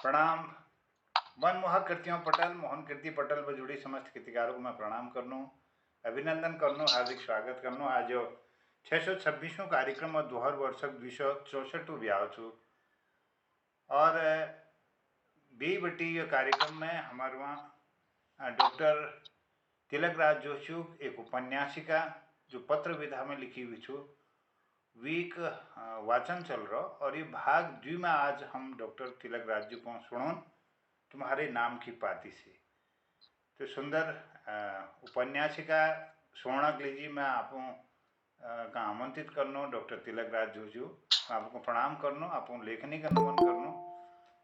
प्रणाम। मनमोहक कृतियों पटल मोहन कीर्ति पटल पर जुड़ी समस्त कृतिकारों को मैं प्रणाम करनू, अभिनंदन करनू, हार्दिक स्वागत करनू। आज 626वां कार्यक्रम और 2064 ब्याह छू और बी बटी ये कार्यक्रम में हमारे वहाँ डॉक्टर तिलक राज जोशी एक उपन्यासिका जो पत्र विधा में लिखी हुई छू वीक वाचन चल रहा और ये भाग 2 में आज हम डॉक्टर तिलक राज जी को सुनो तुम्हारे नाम की पाती से। तो सुंदर उपन्यासिका सुनने के लिए मैं आपको का आमंत्रित करनो डॉक्टर तिलक राज जोशी, मैं आपको प्रणाम करनो, आपको लेखनी का नमन करनो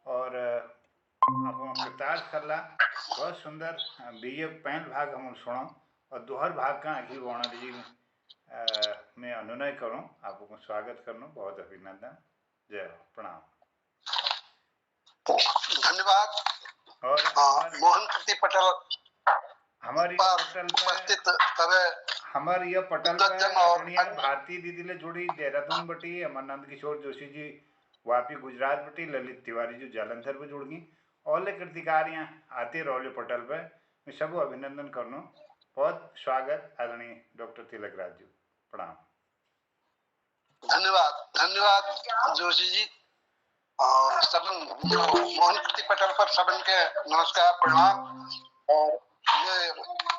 और आपको कृतार्थ करला। बहुत सुंदर बीए पहल भाग हम सुनो और दोहर भाग का अखिल वाणा जी मैं अनुनय करूं, आपको स्वागत करना, बहुत अभिनंदन, जय हो, प्रणाम, धन्यवाद। और मोहन कीर्ति पटल हमारी पटल हमारी यह पटल पर भारती दीदी ले जुड़ी देहरादून बटी अमरनंद किशोर जोशी जी वापी गुजरात बटी ललित तिवारी जी जालंधर पर जुड़ गई और कृतिकार यहाँ आते रहो पटल पर मैं सब अभिनंदन करनो, बहुत स्वागत आदरणीय डॉक्टर तिलक राज जी, प्रणाम, धन्यवाद। धन्यवाद जोशी जी। सबन मोहन कीर्ति पटल पर सबन के नमस्कार प्रणाम। और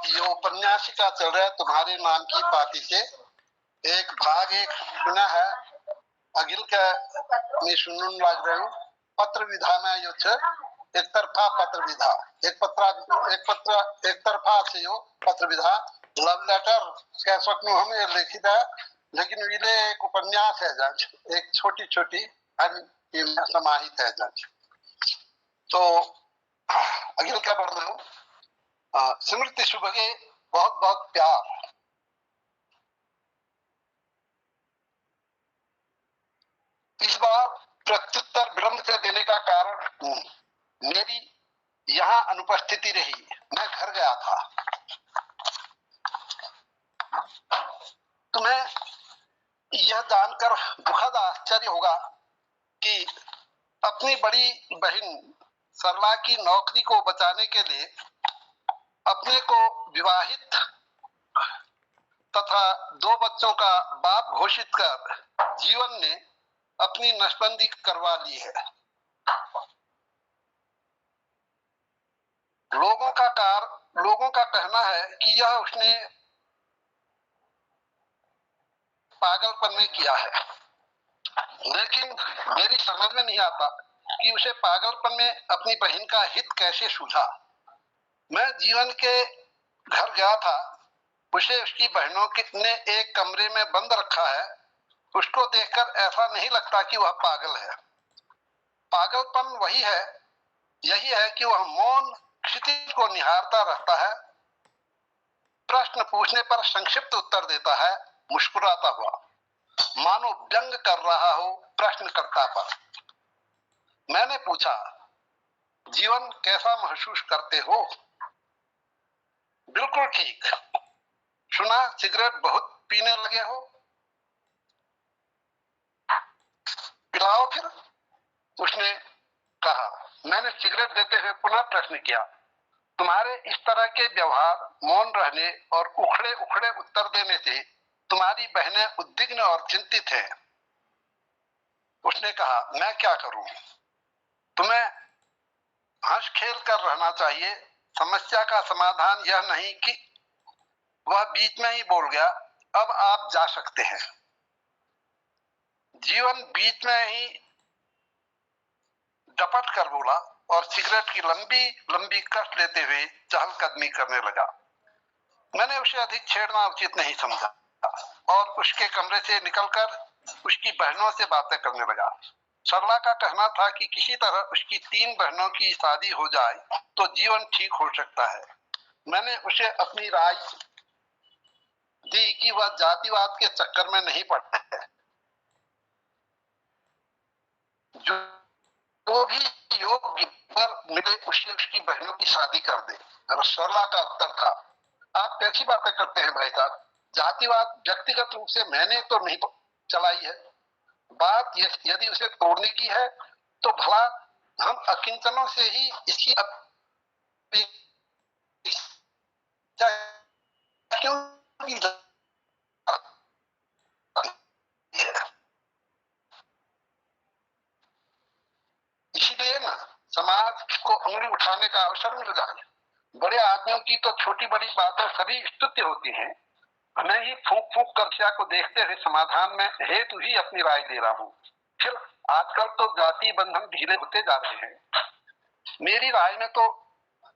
ये उपन्यासिका चल रहा है तुम्हारे नाम की पाती से, एक भाग एक सुना है अगिल का मैं सुनने लग रहा हूँ। पत्र विधा में यो छ एक तरफा पत्र विधा, एक तरफा से यो पत्र विधा लव लेटर कह सकूं हम, ये लिखित है लेकिन विले एक उपन्यास है जांच, एक छोटी छोटी समाहित है जांच। तो अगिल क्या बढ़ रहा हूँ, स्मृति सुबह बहुत बहुत प्यार। इस बार प्रत्युत्तर विलंब से देने का कारण मेरी यहाँ अनुपस्थिति रही, मैं घर गया था। तुम्हें यह जानकर दुखद आश्चर्य होगा कि अपनी बड़ी बहन सरला की नौकरी को बचाने के लिए अपने को विवाहित तथा 2 बच्चों का बाप घोषित कर जीवन ने अपनी नसबंदी करवा ली है। लोगों का कहना है कि यह उसने पागलपन में किया है, लेकिन मेरी समझ में नहीं आता कि उसे पागलपन में अपनी बहन का हित कैसे सूझा। मैं जीवन के घर गया था, उसे उसकी बहनों ने एक कमरे में बंद रखा है। उसको देखकर ऐसा नहीं लगता कि वह पागल है। पागलपन यही है कि वह मौन क्षितिज को निहारता रहता है, प्रश्न पूछने पर संक्षिप्त उत्तर देता है मुस्कुराता हुआ, मानो व्यंग कर रहा हो प्रश्नकर्ता पर। मैंने पूछा, जीवन कैसा महसूस करते हो? बिल्कुल ठीक। सुना सिगरेट बहुत पीने लगे हो? पिलाओ फिर, उसने कहा। मैंने सिगरेट देते हुए पुनः प्रश्न किया, तुम्हारे इस तरह के व्यवहार, मौन रहने और उखड़े उखड़े उत्तर देने से तुम्हारी बहनें उद्विग्न और चिंतित हैं। उसने कहा, मैं क्या करूं? तुम्हें हंस खेल कर रहना चाहिए। समस्या का समाधान यह नहीं कि वह बीच में ही बोल गया, अब आप जा सकते हैं। जीवन बीच में ही डपट कर बोला और सिगरेट की लंबी लंबी कट लेते हुए चहलकदमी करने लगा। मैंने उसे अधिक छेड़ना उचित नहीं समझा और उसके कमरे से निकलकर उसकी बहनों से बातें करने लगा। सरला का कहना था कि किसी तरह उसकी 3 बहनों की शादी हो जाए तो जीवन ठीक हो सकता है। मैंने उसे अपनी राय दी कि वह जातिवाद के चक्कर में नहीं पड़ता है, जो भी योग्य पर मिले उसे उसकी बहनों की शादी कर दे। सरला का उत्तर था, आप कैसी बातें करते हैं भाई साहब? जातिवाद व्यक्तिगत रूप से मैंने तो नहीं चलाई है। बात यदि उसे तोड़ने की है तो भला हम अकिंचनों से ही इसकी अपेक्षा क्यों की जाती है? इसीलिए ना समाज को उंगली उठाने का अवसर मिल जाए। बड़े आदमियों की तो छोटी बड़ी बातें सभी स्तुत्य होती हैं। मैं ही फूंक फूंक कर क्या को देखते हुए समाधान में हेतु ही अपनी राय दे रहा हूँ। फिर आजकल तो जाति बंधन ढीले होते जा रहे हैं। मेरी राय में तो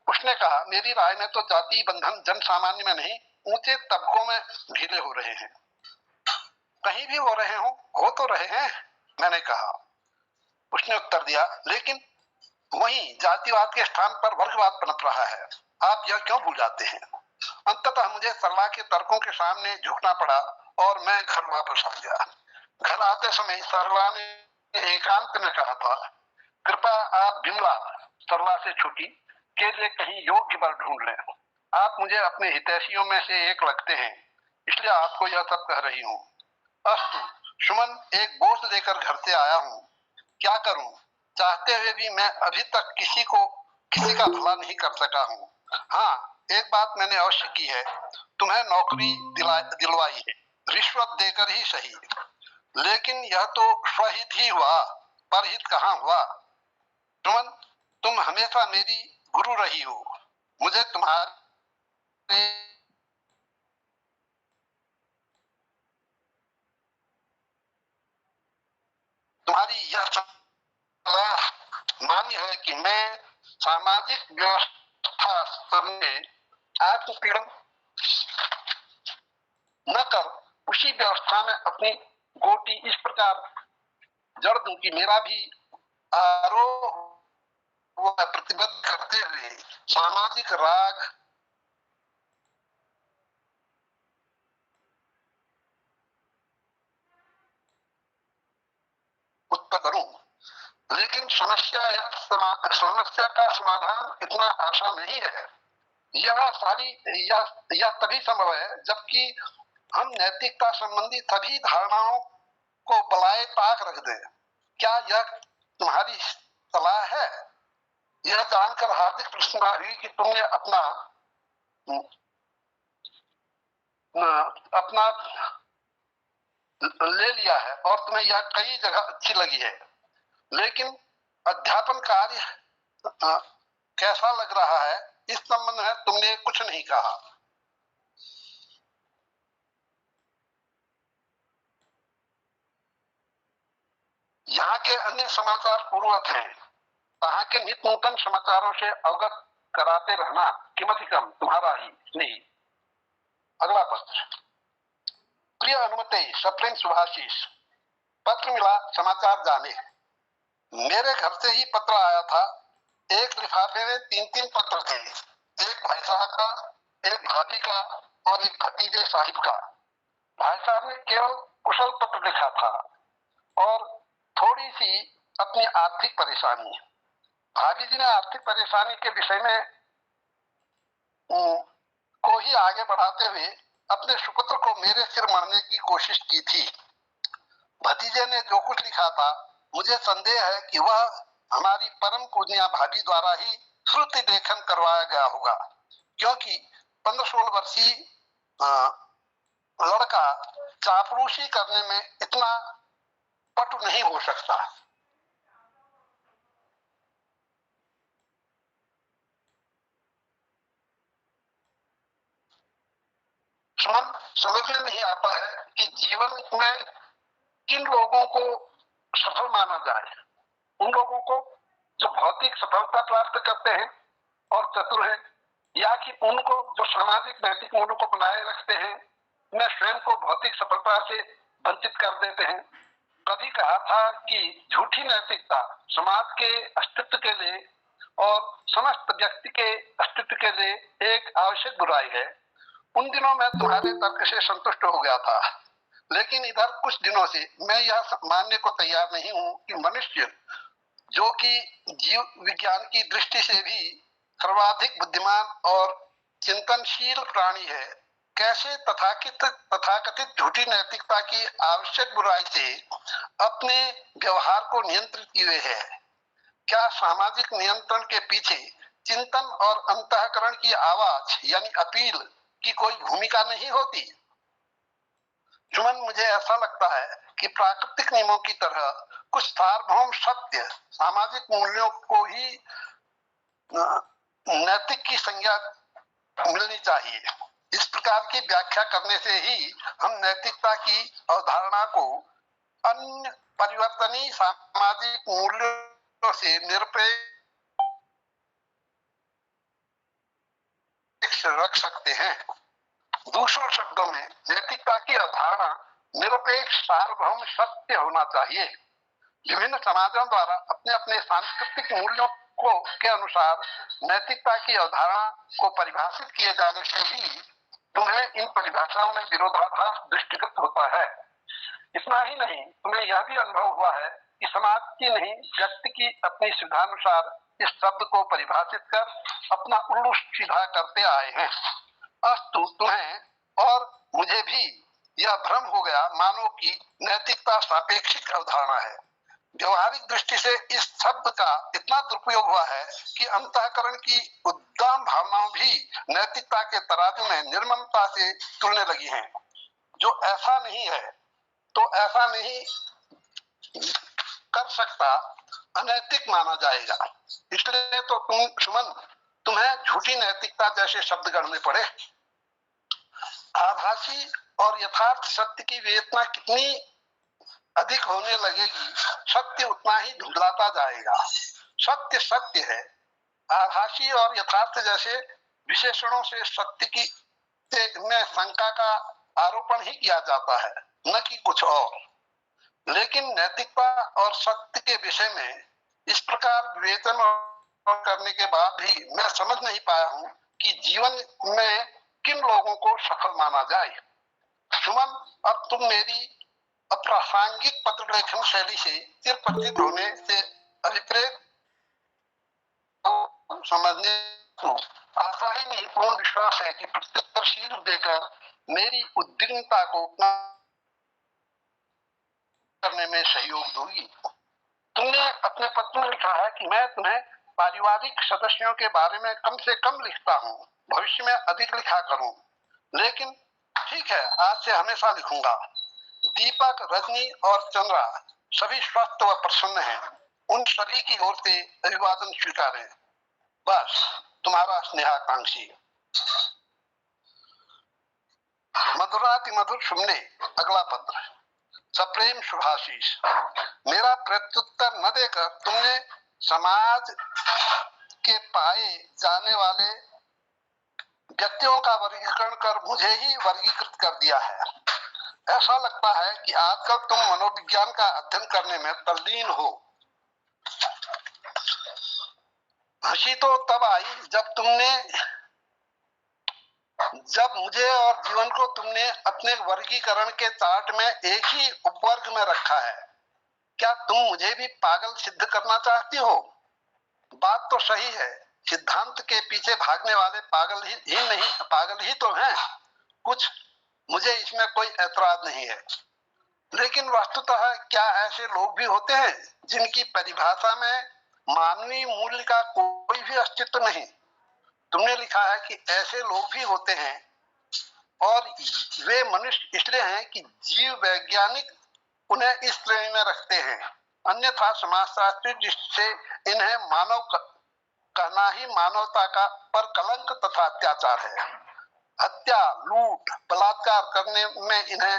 उसने कहा, मेरी राय में तो जाति बंधन जन सामान्य में नहीं, ऊंचे तबकों में ढीले हो रहे हैं। कहीं भी हो रहे हो तो रहे हैं, मैंने कहा। उसने उत्तर दिया, लेकिन वहीं जातिवाद के स्थान पर वर्गवाद पनप रहा है। आप यह क्यों भूल जाते हैं? अंततः मुझे सरला के तर्कों के सामने झुकना पड़ा और मैं घर वापस आ गया। घर आते समय सरला ने एकांत में कहा था, कृपया आप बिमला, सरला से छुट्टी के लिए कहीं योग्य वर ढूंढ लें। आप मुझे अपने हितैषियों में से एक लगते हैं, इसलिए आपको यह सब कह रही हूँ। अस्तु, सुमन, एक बोझ लेकर घर से आया हूँ। क्या करूं? चाहते हुए भी मैं अभी तक किसी का भला नहीं कर सका हूँ। हाँ, एक बात मैंने अवश्य की है, तुम्हें नौकरी दिलवाई है, रिश्वत देकर ही सही। लेकिन यह तो स्वहित ही हुआ, परहित कहाँ हुआ? सुमन, तुम हमेशा मेरी गुरु रही हो। मुझे तुम्हारी यह सलाह मान्य है कि मैं सामाजिक व्यवस्था में आत्मपीड़न न कर उसी व्यवस्था में अपनी गोटी इस प्रकार जड़ दूं कि मेरा भी आरोह प्रतिबद्ध करते हुए सामाजिक राग उत्पन्न करूं। लेकिन समस्या का समाधान इतना आसान नहीं है। यह तभी संभव है जबकि हम नैतिकता संबंधी सभी धारणाओं को बलाए ताक रख दें। क्या यह तुम्हारी सलाह है? यह जानकर हार्दिक प्रसन्नता हुई कि तुमने अपना ले लिया है और तुम्हें यह कई जगह अच्छी लगी है। लेकिन अध्यापन कार्य कैसा लग रहा है, इस संबंध में तुमने कुछ नहीं कहा। यहाँ के अन्य समाचार पूर्ववत हैं। वहां के नित नूतन समाचारों से अवगत कराते रहना किमधिकम तुम्हारा ही नहीं। अगला पत्र। प्रिय अनुमति, सप्रेम सुभाषिस, पत्र मिला, समाचार जाने। मेरे घर से ही पत्र आया था। एक लिफाफे में 3-3 पत्र थे, एक भाई साहब का, एक भाभी का और एक भतीजे साहिब का। भाई साहब ने केवल कुशल पत्र लिखा था और थोड़ी सी अपनी आर्थिक परेशानी। भाभी जी ने आर्थिक परेशानी के विषय में को ही आगे बढ़ाते हुए अपने सुपुत्र को मेरे सिर मरने की कोशिश की थी। भतीजे ने जो कुछ लिखा था, मुझे संदेह है कि वह हमारी परम पूजनीय भाभी द्वारा ही श्रुति लेखन करवाया गया होगा, क्योंकि 15-16 वर्षीय लड़का चापलूसी करने में इतना पटु नहीं हो सकता। समझ में नहीं आता है कि जीवन में किन लोगों को सफल माना जाए। उन लोगों को जो भौतिक सफलता प्राप्त करते हैं और चतुर हैं, या कि उनको जो सामाजिक नैतिक मूल्यों को बनाए रखते हैं, मैं स्वयं को भौतिक सफलता से वंचित कर देते हैं। कभी कहा था कि झूठी नैतिकता समाज के अस्तित्व के लिए और समस्त व्यक्ति के अस्तित्व के लिए एक आवश्यक बुराई है। उन दिनों में तुम्हारे तर्क से संतुष्ट हो गया था, लेकिन इधर कुछ दिनों से मैं यह मानने को तैयार नहीं हूं कि मनुष्य, जो कि जीव विज्ञान की दृष्टि से भी सर्वाधिक बुद्धिमान और चिंतनशील प्राणी है, कैसे तथाकथित झूठी नैतिकता की आवश्यक बुराई से अपने व्यवहार को नियंत्रित किए है। क्या सामाजिक नियंत्रण के पीछे चिंतन और अंतःकरण की आवाज यानी अपील की कोई भूमिका नहीं होती? सुमन, मुझे ऐसा लगता है कि प्राकृतिक नियमों की तरह कुछ सार्वभौम सत्य सामाजिक मूल्यों को ही नैतिक की संज्ञा मिलनी चाहिए। इस प्रकार की व्याख्या करने से ही हम नैतिकता की अवधारणा को अन्य परिवर्तनीय सामाजिक मूल्यों से निरपेक्ष रख सकते हैं। दूसरों शब्दों में नैतिकता की अवधारणा निरपेक्ष सार्वभौम सत्य होना चाहिए। विभिन्न समाजों द्वारा अपने अपने सांस्कृतिक मूल्यों को के अनुसार नैतिकता की अवधारणा को परिभाषित किए जाने से ही तुम्हें इन परिभाषाओं में विरोधाभास दृष्टिगत होता है। इतना ही नहीं, तुम्हें यह भी अनुभव हुआ है कि समाज की नहीं व्यक्ति की अपनी सुविधानुसार इस शब्द को परिभाषित कर अपना उल्लू सीधा करते आए हैं। अस्तु, तुम्हें और मुझे भी यह भ्रम हो गया मानो कि नैतिकता सापेक्षिक अवधारणा है। व्यवहारिक दृष्टि से इस शब्द का इतना दुरुपयोग हुआ है कि अंतःकरण की उद्दाम भावनाओं भी नैतिकता के तराजू में निर्ममता से तुलने लगी हैं। जो ऐसा नहीं है तो ऐसा नहीं कर सकता अनैतिक माना जाएगा। इसलिए तो सुमन, तुम्हें झूठी नैतिकता जैसे शब्द गढ़ने पड़े। आभासी और यथार्थ सत्य की वेदना कितनी अधिक होने लगेगी, सत्य उतना ही धुंधलाता जाएगा। सत्य सत्य है। आभासी और यथार्थ जैसे विशेषणों से सत्य की में शंका का आरोपण ही किया जाता है, न कि कुछ और। लेकिन नैतिकता और सत्य के विषय में इस प्रकार विवेचन करने के बाद भी मैं समझ नहीं पाया हूं कि जीवन में किन लोगों को सफल माना जाए। सुमन, अब तुम मेरी अप्रासंगिक पत्र लेखन शैली से चिरपरिचित होने से अभिप्रेत समझने को आशा ही नहीं, पूर्ण विश्वास है कि प्रत्युत्तरशील देकर मेरी उद्विग्नता को करने में सहयोग दोगी। तुमने अपने पत्र में लिखा है कि मैं तुम्हें पारिवारिक सदस्यों के बारे में कम से कम लिखता हूँ, भविष्य में अधिक लिखा करूं। लेकिन ठीक है, आज से हमेशा लिखूंगा। दीपक, रजनी और चंद्रा सभी स्वस्थ व प्रसन्न हैं। उन सभी की ओर से अभिवादन स्वीकारें। बस, तुम्हारा स्नेहाकांक्षी। मधुराति मधुर सुमने। अगला पत्र। सप्रेम शुभाशीष। मेरा प्रत्युत्तर न देकर तुमने समाज के पाए जाने वाले व्यक्तियों का वर्गीकरण कर मुझे ही वर्गीकृत कर दिया है। ऐसा लगता है कि आजकल तुम मनोविज्ञान का अध्ययन करने में तल्लीन हो। हंसी तो तब आई जब मुझे और जीवन को तुमने अपने वर्गीकरण के चार्ट में एक ही उपवर्ग में रखा है। क्या तुम मुझे भी पागल सिद्ध करना चाहती हो? बात तो सही है, सिद्धांत के पीछे भागने वाले पागल ही तो हैं। कुछ मुझे इसमें कोई ऐतराज नहीं है, लेकिन वस्तुतः क्या ऐसे लोग भी होते हैं जिनकी परिभाषा में मानवीय मूल्य का कोई भी अस्तित्व नहीं? तुमने लिखा है कि ऐसे लोग भी होते हैं और वे मनुष्य इसलिए हैं कि जीव वैज्ञानिक उन्हें इस श्रेणी में रखते हैं, अन्यथा समाजशास्त्री जिससे इन्हें मानव कहना ही मानवता का पर कलंक तथा अत्याचार है। हत्या, लूट, बलात्कार करने में इन्हें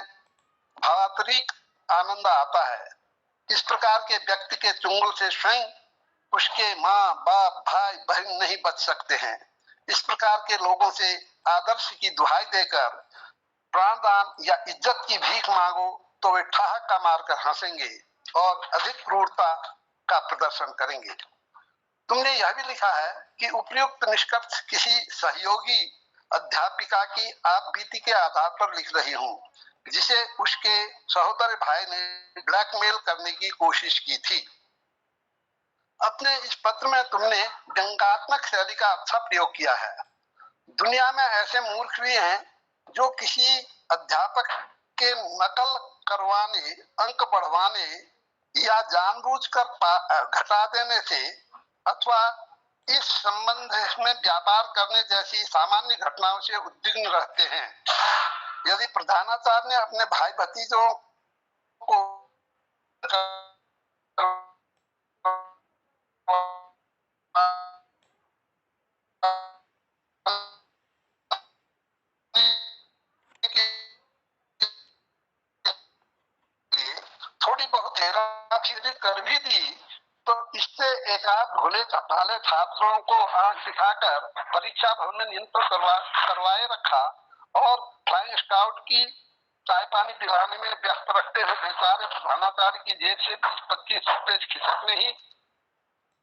भावात्मक आनंद आता है। इस प्रकार के व्यक्ति के चुंगल से स्वयं उसके माँ बाप भाई बहन नहीं बच सकते हैं। इस प्रकार के लोगों से आदर्श की दुहाई देकर प्राणदान या इज्जत की भीख मांगो तो वे ठहाका मारकर हंसेंगे और अधिक क्रूरता का प्रदर्शन करेंगे। तुमने यह भी लिखा है कि उपयुक्त निष्कर्ष किसी सहयोगी अध्यापिका की आप बीती के आधार पर लिख रही हूँ, जिसे उसके सहोदर भाई ने ब्लैकमेल करने की कोशिश की थी। अपने इस पत्र में तुमने व्यंग्यात्मक शैली का अच्छा प्रयोग किया है। दुनिया में ऐसे मूर्ख भी हैं जो किसी अध्यापक के नकल करवाने, अंक बढ़वाने या जानबूझकर घटा देने से अथवा इस संबंध में व्यापार करने जैसी सामान्य घटनाओं से उद्विग्न रहते हैं। यदि प्रधानाचार्य ने अपने भाई भतीजों को थोड़ी बहुत हेराफेरी कर भी दी तो इससे एकाध भोले भाले छात्रों को आंख दिखाकर परीक्षा भवन में नियंत्रण करवाए रखा और फ्लाइंग स्काउट की चाय पानी दिलाने में व्यस्त रखते हुए बेचारे प्रधानाचार्य की जेब से 20-25 पेज खिसकने ही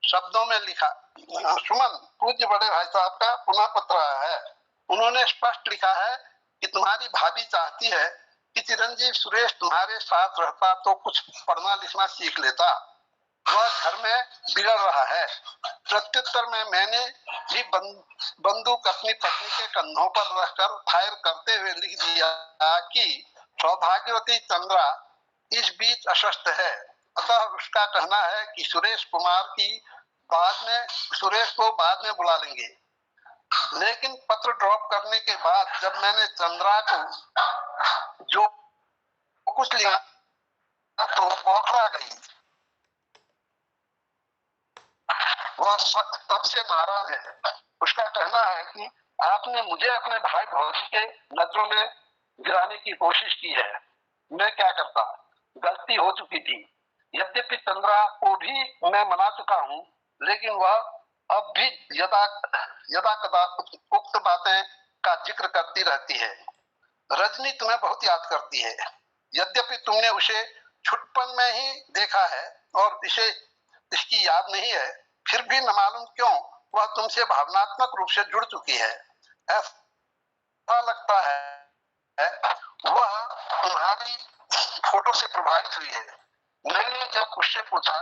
शब्दों में लिखा। सुमन, पूज्य बड़े भाई साहब का पुनः पत्र आया है। उन्होंने स्पष्ट लिखा है कि तुम्हारी भाभी चाहती है कि चिरंजीव सुरेश तुम्हारे साथ रहता तो कुछ पढ़ना लिखना सीख लेता। वह घर में बिगड़ रहा है। प्रत्युत्तर में मैंने भी बंदूक अपनी पत्नी के कंधों पर रखकर फायर करते हुए लिख दिया कि सौभाग्यवती चंद्रा इस बीच अस्वस्थ है, अतः उसका कहना है कि सुरेश को बाद में बुला लेंगे। लेकिन पत्र ड्रॉप करने के बाद जब मैंने चंद्रा को जो कुछ लिखा तो बौखला गई। वह तब से नाराज है। उसका कहना है कि आपने मुझे अपने भाई भौजी के नजरों में गिराने की कोशिश की है। मैं क्या करता, गलती हो चुकी थी। यद्यपि चंद्रा को भी मैं मना चुका हूँ, लेकिन वह अब भी यदा कदा उक्त बातें का जिक्र करती रहती है। रजनी तुम्हें बहुत याद करती है। यद्यपि तुमने उसे छुटपन में ही देखा है और इसे इसकी याद नहीं है, फिर भी न मालूम क्यों वह तुमसे भावनात्मक रूप से जुड़ चुकी है। ऐसा लगता है वह तुम्हारी फोटो से प्रभावित हुई है। मैंने जब उससे पूछा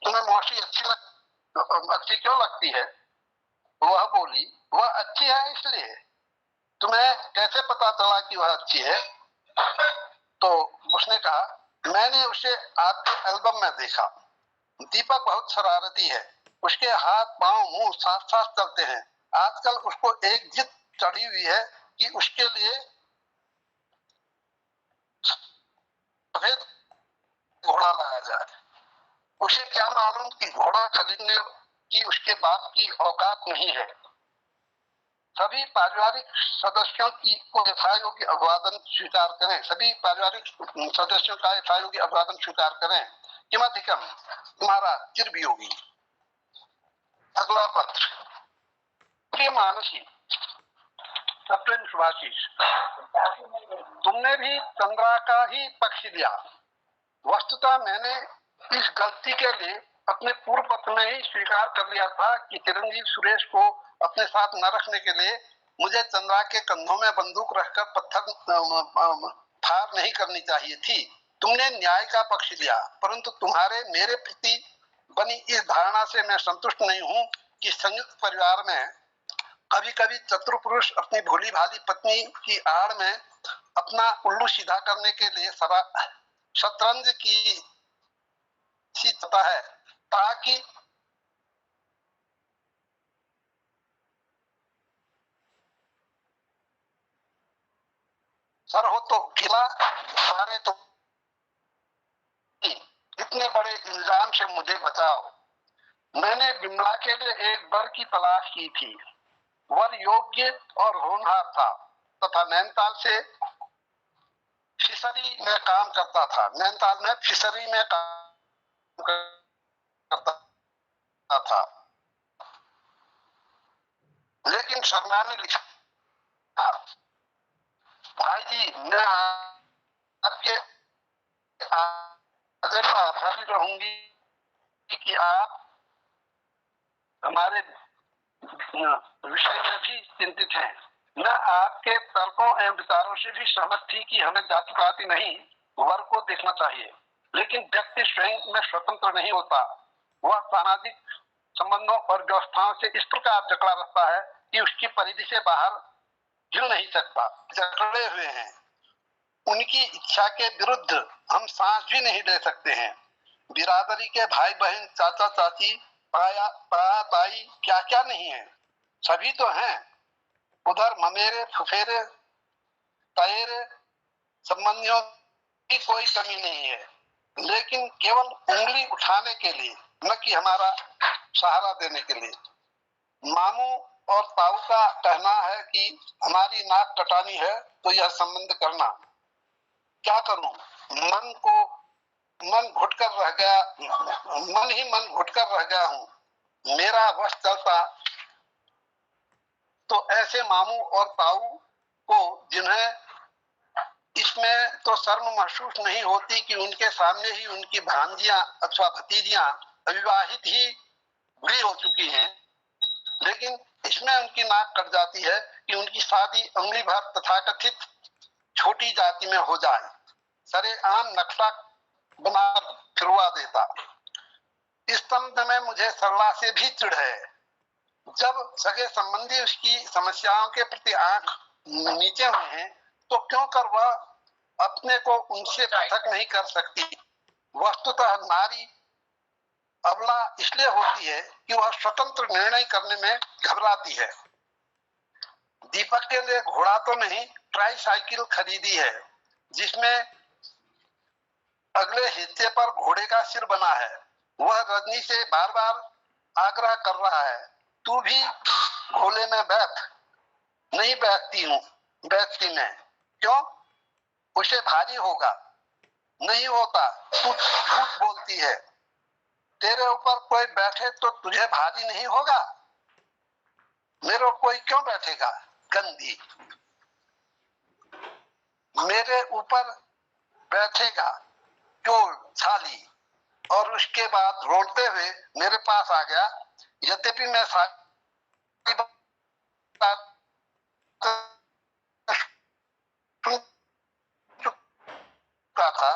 तुम्हें मौसी अच्छी क्यों लगती है, वह बोली वह अच्छी है इसलिए। तुम्हें कैसे पता चला कि वह अच्छी है? तो उसने कहा मैंने उसे आपके एल्बम में देखा। दीपक बहुत शरारती है। उसके हाथ पांव मुंह साफ साफ चलते हैं। आजकल उसको एक जिद चढ़ी हुई है कि उसके लिए सफेद घोड़ा लाया जाए। उसे क्या मालूम कि घोड़ा खरीदने की उसके बाप की औकात नहीं है। सभी पारिवारिक सदस्यों को यथायोग्य अभिवादन स्वीकार करें। सभी पारिवारिक सदस्यों का यथायोग्य अभिवादन स्वीकार करें। किमधिकम, तुम्हारा चिरवियोगी। अगला पत्र। प्रिय मानसी, सप्रेम शुभाशीष, तुमने भी चंद्रा का ही पक्ष लिया। वस्तुतः मैंने इस गलती के लिए अपने पूर्व पत्र में ही स्वीकार कर लिया था कि चिरंजीव सुरेश को अपने साथ न रखने के लिए मुझे चंद्रा के कंधों में बंदूक रखकर पत्थर फायर नहीं करनी चाहिए थी। तुमने न्याय का पक्ष लिया, परंतु तुम्हारे मेरे प्रति बनी इस धारणा से मैं संतुष्ट नहीं हूँ कि संयुक्त परिवार में कभी कभी चतुर पुरुष अपनी भोली भाली पत्नी की आड़ में अपना उल्लू सीधा करने के लिए शतरंज की सीखता है ताकि सर हो तो किला सारे तो इतने बड़े इल्जाम से मुझे बचाओ। मैंने बिमला के लिए एक वर की तलाश की थी। वर योग्य और होनहार था तथा नैनीताल से फिशरी में काम करता था। नैनीताल में फिशरी में काम करता था। लेकिन शर्मा ने लिखा भाई जी मैं आपके आभारी रहूंगी कि आप हमारे विषय में भी चिंतित हैं। मैं आपके तर्कों एवं विचारों से भी सहमत थी कि हमें जाति पाति नहीं वर्ग को देखना चाहिए, लेकिन व्यक्ति स्वयं में स्वतंत्र नहीं होता। वह सामाजिक संबंधों और व्यवस्थाओं से इस प्रकार जकड़ा रहता है कि उसकी परिधि से बाहर हिल नहीं सकता। जकड़े हुए हैं। उनकी इच्छा के विरुद्ध हम सांस भी नहीं ले सकते हैं। बिरादरी के भाई बहन, चाचा चाची, पाया पाया ताई, क्या क्या नहीं है, सभी तो हैं। उधर ममेरे फुफेरे ताएरे संबंधियों की कोई कमी नहीं है, लेकिन केवल उंगली उठाने के लिए, न कि हमारा सहारा देने के लिए। मामू और ताऊ का कहना है कि हमारी नाक कटानी है तो यह संबंध करना। क्या करूं, मन घुट कर रह गया, मन घुट कर रह गया हूं। मेरा वश चलता तो ऐसे मामू और ताऊ को, जिन्हें इसमें तो शर्म महसूस नहीं होती कि उनके सामने ही उनकी भांजियां अथवा भतीजियां अविवाहित ही बुढ़ी हो चुकी हैं, लेकिन इसमें उनकी नाक कट जाती है कि उनकी शादी अंगुली भर तथाकथित छोटी जाति में हो जाए। सरेआम नक्शा बना फिरवा देता। इस संबंध में मुझे सरला से भी चिढ़ है। जब सगे संबंधी उसकी समस्याओं के प्रति आंख नीचे हुए हैं, तो क्यों कर वह अपने को उनसे पृथक नहीं कर सकती। वस्तुतः नारी अबला इसलिए होती है कि वह स्वतंत्र निर्णय करने में घबराती है। दीपक के लिए घोड़ा तो नहीं, ट्राईसाइकिल खरीदी है, जिसमें अगले हिस्से पर घोड़े का सिर बना है। वह रजनी से बार बार आग्रह कर रहा है, तू भी घोड़े में बैठ। नहीं बैठती मैं। क्यों? उसे भारी होगा। नहीं होता, तू झूठ बोलती है। तेरे ऊपर कोई बैठे तो तुझे भारी नहीं होगा। मेरे कोई क्यों बैठेगा, गंदी। मेरे ऊपर बैठेगा चोर छाली। और उसके बाद रोते हुए मेरे पास आ गया। यद्यपि मैं सारी बात चुका था,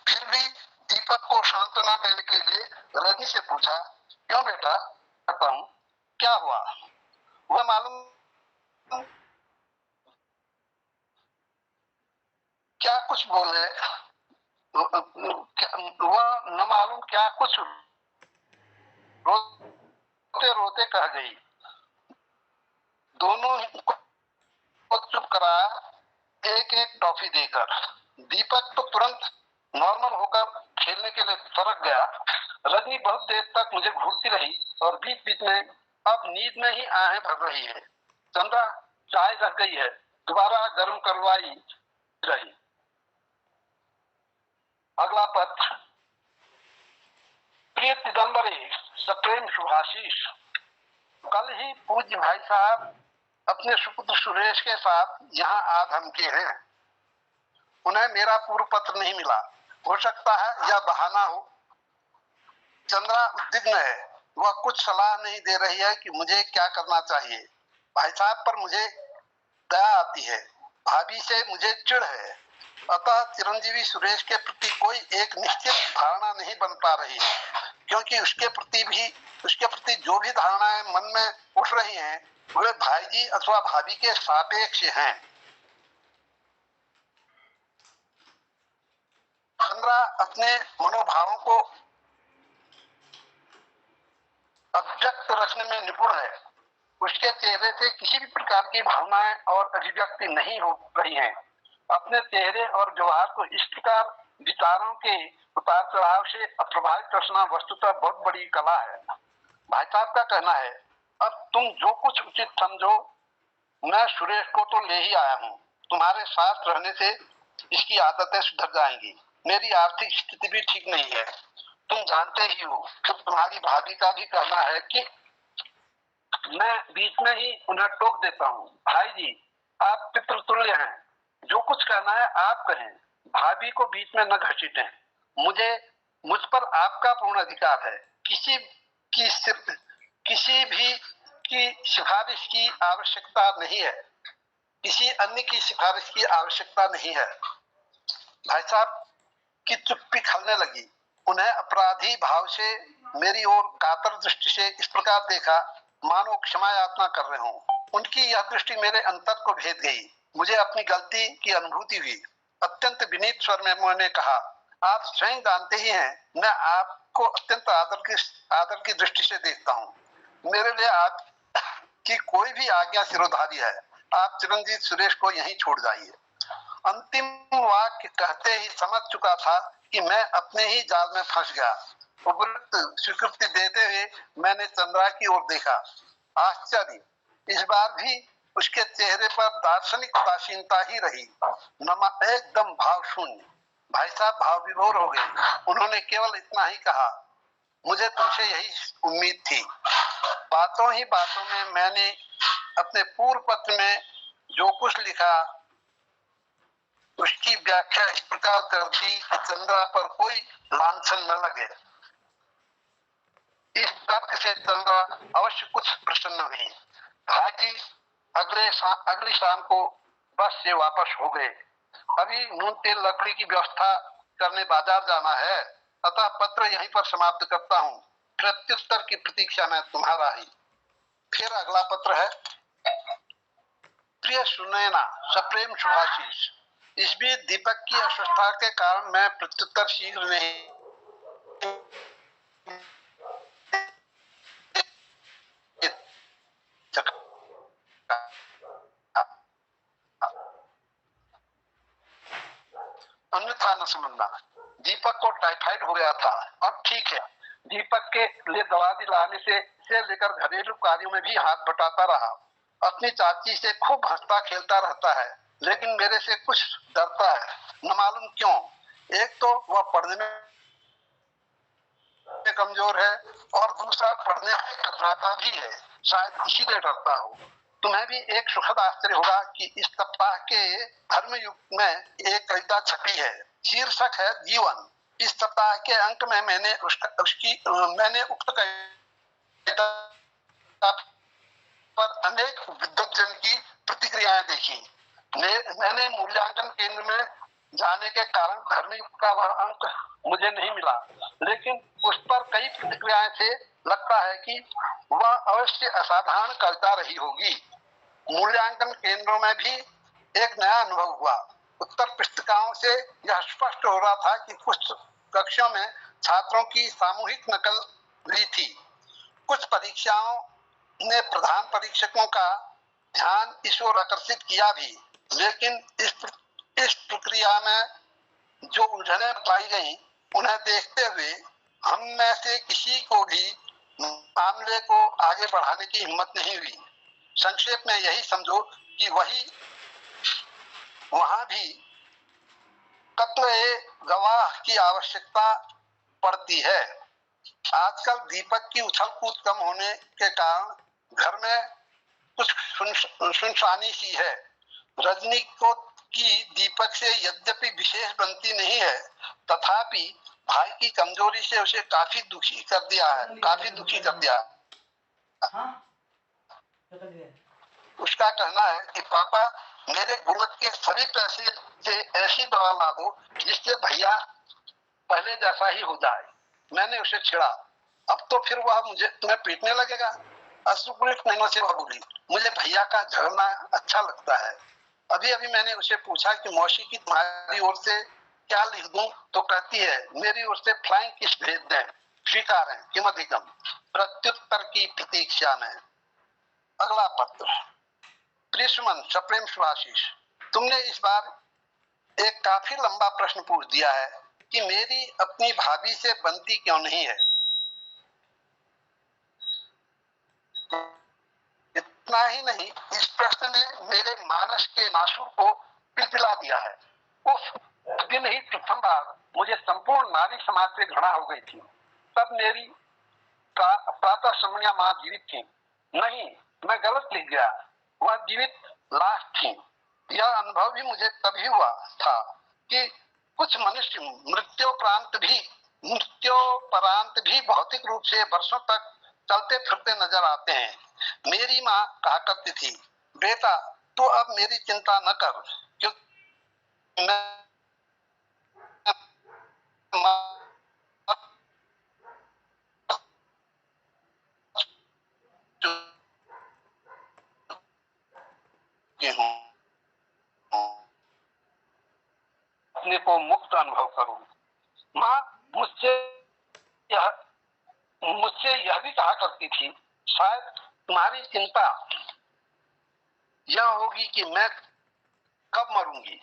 फिर भी दीपक को सांत्वना देने के लिए रजनी से पूछा, क्यों बेटा? बताऊं क्या हुआ? वह मालूम क्या कुछ बोले, वह न मालूम क्या कुछ रोते रोते कह गई। दोनों को चुप कराया, एक एक टॉफी देकर। दीपक तो तुरंत नॉर्मल होकर खेलने के लिए सरक गया। रजनी बहुत देर तक मुझे घूरती रही और बीच बीच में अब नींद में ही आहें भर रही है। चंद्रा चाय रख गई है, दोबारा गर्म करवाई रही। अगला पत्र। प्रिय चिदम्बरी, सप्रेम शुभाशीष। कल ही पूज्य भाई साहब अपने सुपुत्र सुरेश के साथ यहाँ आ धमके हैं। उन्हें मेरा पूर्व पत्र नहीं मिला। हो सकता है यह बहाना हो। चंद्रा उद्विग्न है। वह कुछ सलाह नहीं दे रही है कि मुझे क्या करना चाहिए। भाई साहब पर मुझे दया आती है, भाभी से मुझे चिढ़ है। अतः चिरंजीवी सुरेश के प्रति कोई एक निश्चित धारणा नहीं बन पा रही है, क्योंकि उसके प्रति जो भी धारणाएं मन में उठ रही हैं, वे भाईजी अथवा भाभी के सापेक्ष हैं। चंद्रा अपने मनोभावों को अभिव्यक्त रखने में निपुण है। उसके चेहरे से किसी भी प्रकार की भावनाएं और अभिव्यक्ति नहीं हो रही हैं। अपने चेहरे और व्यवहार को इस प्रकार विचारों के उतार चढ़ाव से अप्रभावित रखना वस्तुतः बहुत बड़ी कला है। भाई साहब का कहना है, अब तुम जो कुछ उचित समझो। मैं सुरेश को तो ले ही आया हूँ। तुम्हारे साथ रहने से इसकी आदतें सुधर जाएंगी। मेरी आर्थिक स्थिति भी ठीक नहीं है, तुम जानते ही हो। फिर तुम्हारी भाभी का भी कहना है कि मैं बीच में ही उन्हें टोक देता हूँ। भाई जी, आप पितृतुल्य हैं, जो कुछ कहना है आप कहें, भाभी को बीच में न घसीटें। मुझ पर आपका पूर्ण अधिकार है। किसी भी की सिफारिश की आवश्यकता नहीं है। किसी अन्य की सिफारिश की आवश्यकता नहीं है। भाई साहब की चुप्पी खलने लगी। उन्हें अपराधी भाव से मेरी ओर कातर दृष्टि से इस प्रकार देखा मानो क्षमा याचना कर रहे हों। उनकी यह दृष्टि मेरे अंतर को भेद गई। मुझे अपनी गलती की अनुभूति हुई। अत्यंत विनीत स्वर में मैंने कहा, आप स्वयं जानते ही हैं, मैं को अत्यंत आदर की दृष्टि से देखता हूँ। मेरे लिए आप की कोई भी आज्ञा सिरोधारी है। आप चिरंजीव सुरेश को यहीं छोड़ जाइए। अंतिम वाक्य कहते ही समझ चुका था कि मैं अपने ही जाल में फंस गया। उपयुक्त स्वीकृति देते हुए मैंने चंद्रा की ओर देखा। आश्चर्य, इस बार भी उसके चेहरे पर दार्शनिक उदासीनता ही रही, एकदम भाव शून्य। भाई साहब भाव विभोर हो गए। उन्होंने केवल इतना ही कहा, मुझे तुमसे यही उम्मीद थी। बातों ही बातों में मैंने अपने पूर्व पत्र में जो कुछ लिखा उसकी व्याख्या इस प्रकार कर दी कि चंद्रा पर कोई लांछन न लगे। इस तर्क से चंद्रा अवश्य कुछ प्रसन्न हुई। भाजी अगली शाम को बस से वापस हो गए। अभी नून तेल लकड़ी की व्यवस्था करने बाजार जाना है, अतः पत्र यहीं पर समाप्त करता हूँ। प्रत्युत्तर की प्रतीक्षा में तुम्हारा ही। फिर अगला पत्र है। प्रिय सुनैना, सप्रेम शुभाशीष। इस बीच दीपक की अस्वस्थता के कारण मैं प्रत्युत्तर शीघ्र नहीं अन्यथा न समझना। दीपक को टाइफाइड हो गया था, अब ठीक है। दीपक के लिए दवा दिलाने से लेकर घरेलू कार्यों में भी हाथ बटाता रहा। अपनी चाची से खूब हंसता खेलता रहता है, लेकिन मेरे से कुछ डरता है, न मालूम क्यों। एक तो वह पढ़ने में कमजोर है और दूसरा पढ़ने में कतराता भी है, शायद इसीलिए डरता हो। तुम्हें भी एक सुखद आश्चर्य होगा कि इस सप्ताह के धर्म युग में एक कविता छपी है, शीर्षक है जीवन। इस सप्ताह के अंक में मैंने उक्त कविता पर अनेक विद्वजन की प्रतिक्रियाएं देखी। मैंने मूल्यांकन केंद्र में जाने के कारण धर्म युग का वह अंक मुझे नहीं मिला, लेकिन उस पर कई प्रतिक्रियाएं से लगता है कि वह अवश्य असाधारण कविता रही होगी। मूल्यांकन केंद्रों में भी एक नया अनुभव हुआ। उत्तर पुस्तिकाओं से यह स्पष्ट हो रहा था कि कुछ कक्षों में छात्रों की सामूहिक नकल हुई थी। कुछ परीक्षाओं ने प्रधान परीक्षकों का ध्यान इस ओर आकर्षित किया भी, लेकिन इस प्रक्रिया में जो उलझनें पाई गई, उन्हें देखते हुए हम में से किसी को भी मामले को आगे बढ़ाने की हिम्मत नहीं हुई। संक्षेप में यही समझो कि वहां भी तत्व गवाह की आवश्यकता पड़ती है। आजकल दीपक की उछल कूद कम होने के कारण घर में कुछ सुनसानी सी है। रजनी को की दीपक से यद्यपि विशेष बनती नहीं है, तथापि भाई की कमजोरी से उसे काफी दुखी कर दिया। उसका कहना है कि पापा मेरे गुल्लक के सभी पैसे से ऐसी दवा ला दो जिससे भैया पहले जैसा ही हो जाए। मैंने उसे छेड़ा, अब तो फिर वह तुम्हें पीटने लगेगा। अश्रुपूरित नैनों से वह बोली, मुझे भैया का झगड़ना अच्छा लगता है। अभी अभी मैंने उसे पूछा कि मौसी की तुम्हारी ओर से क्या लिख दूं, तो कहती है मेरी ओर से फ्लाइंग किस भेज दें, स्वीकार है किमधिकम। प्रत्युत्तर की प्रतीक्षा में। अगला पत्र। प्रिय सुमन, सप्रेम शुभाशीष। तुमने इस बार एक काफी लंबा प्रश्न पूछ दिया है कि मेरी अपनी भाभी से बनती क्यों नहीं है। इतना ही नहीं, इस प्रश्न ने मेरे मानस के नासूर को पिलपिला दिया है। उस दिन ही प्रथम बार मुझे संपूर्ण नारी समाज से घृणा हो गई थी। तब मेरी प्रातः समया माँ जीवित थी। नहीं, मैं गलत लिख गया, वह जीवित लाश थी। यह अनुभव भी मुझे तभी हुआ था कि कुछ मनुष्य मृत्योपरांत भी भौतिक रूप से वर्षों तक चलते फिरते नजर आते हैं। मेरी माँ कहा करती थी, बेटा तू अब मेरी चिंता न कर, क्योंकि मैं अपने को मुक्त अनुभव करूं। माँ मुझसे यह मुझसे यह भी कहा करती थी, शायद तुम्हारी चिंता यह होगी कि मैं कब मरूंगी,